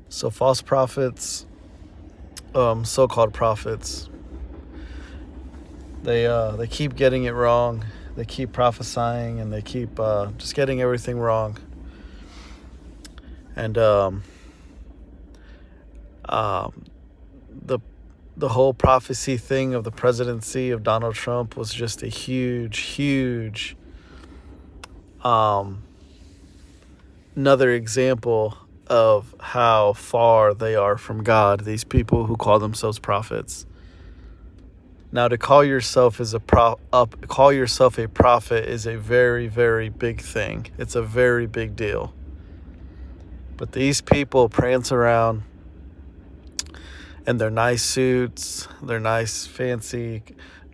So false prophets, so-called prophets, they keep getting it wrong. They keep prophesying, and they keep just getting everything wrong. And the the whole prophecy thing of the presidency of Donald Trump was just a huge another example of how far they are from God, these people who call themselves prophets. Now, to call yourself a prophet is a very, very big thing. It's a very big deal. But these people prance around in their nice suits, their nice fancy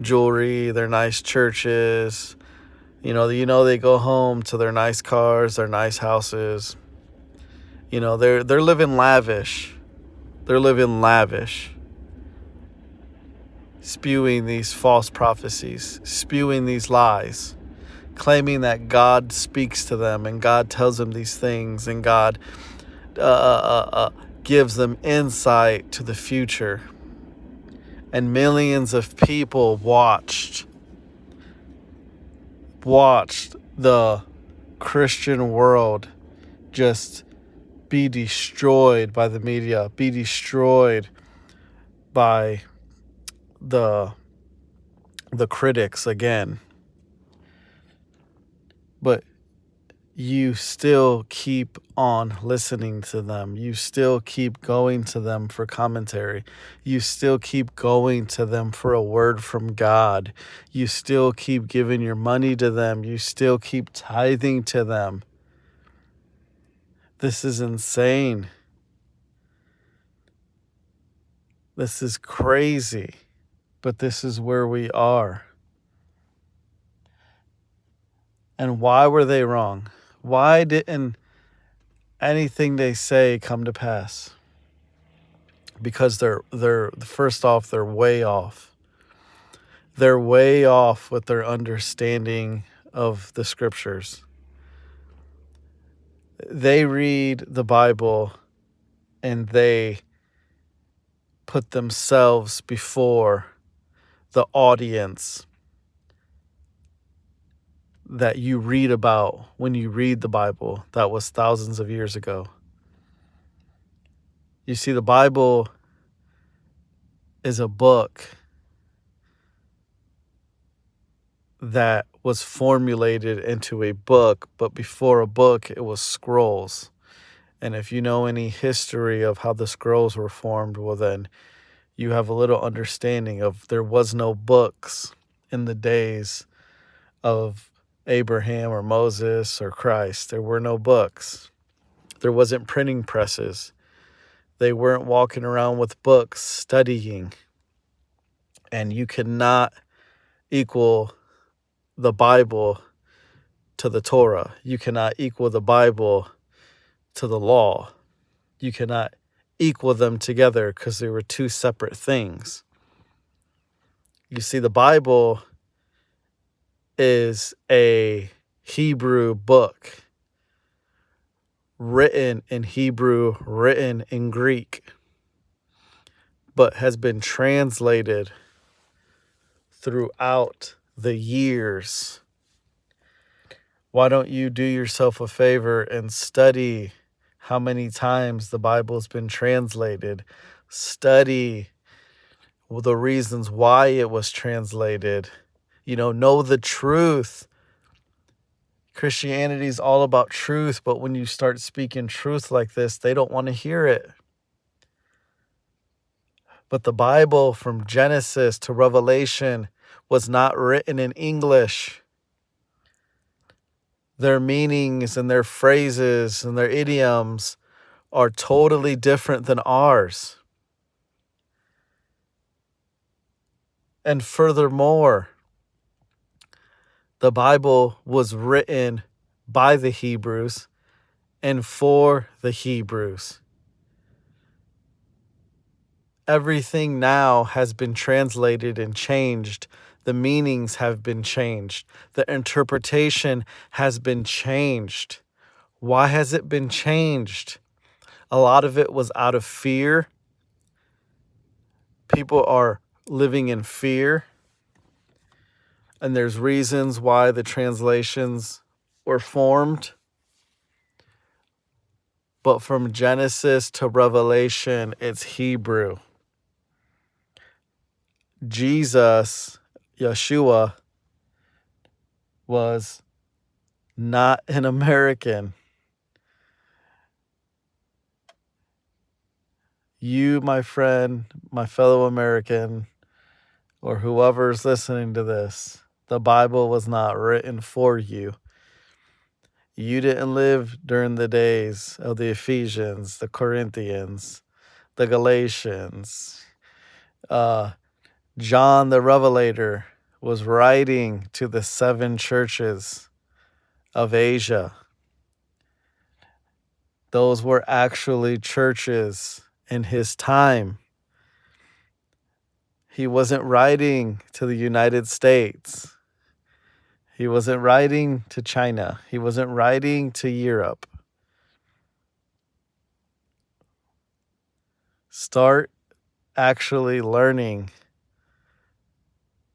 jewelry, their nice churches. They go home to their nice cars, their nice houses. They're living lavish. They're living lavish. Spewing these false prophecies, spewing these lies, claiming that God speaks to them and God tells them these things and God gives them insight to the future. And millions of people watched the Christian world just be destroyed by the media, be destroyed by the critics again. But you still keep on listening to them. You still keep going to them for commentary. You still keep going to them for a word from God. You still keep giving your money to them. You still keep tithing to them. This is insane. This is crazy. But this is where we are. And why were they wrong? Why didn't anything they say come to pass? Because they're first off, they're way off. They're way off with their understanding of the scriptures. They read the Bible and they put themselves before the audience that you read about when you read the Bible. That was thousands of years ago. You see, the Bible is a book that was formulated into a book, but before a book, it was scrolls. And if you know any history of how the scrolls were formed, well, then you have a little understanding of there was no books in the days of Abraham or Moses or Christ. There were no books. There wasn't printing presses. They weren't walking around with books studying. And you cannot equal the Bible to the Torah. You cannot equal the Bible to the law. You cannot equal them together because they were two separate things. You see, the Bible is a Hebrew book, written in Hebrew, written in Greek, but has been translated throughout the years. Why don't you do yourself a favor and study how many times the Bible's been translated? Study the reasons why it was translated. Know the truth. Christianity is all about truth, but when you start speaking truth like this, they don't want to hear it. But the Bible from Genesis to Revelation was not written in English. Their meanings and their phrases and their idioms are totally different than ours. And furthermore, the Bible was written by the Hebrews and for the Hebrews. Everything now has been translated and changed. The meanings have been changed. The interpretation has been changed. Why has it been changed? A lot of it was out of fear. People are living in fear. And there's reasons why the translations were formed. But from Genesis to Revelation, it's Hebrew. Jesus, Yeshua, was not an American. You, my friend, my fellow American, or whoever's listening to this, the Bible was not written for you. You didn't live during the days of the Ephesians, the Corinthians, the Galatians. John the Revelator was writing to the 7 churches of Asia. Those were actually churches in his time. He wasn't writing to the United States. He wasn't writing to China. He wasn't writing to Europe. Start actually learning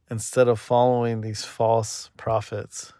instead of following these false prophets.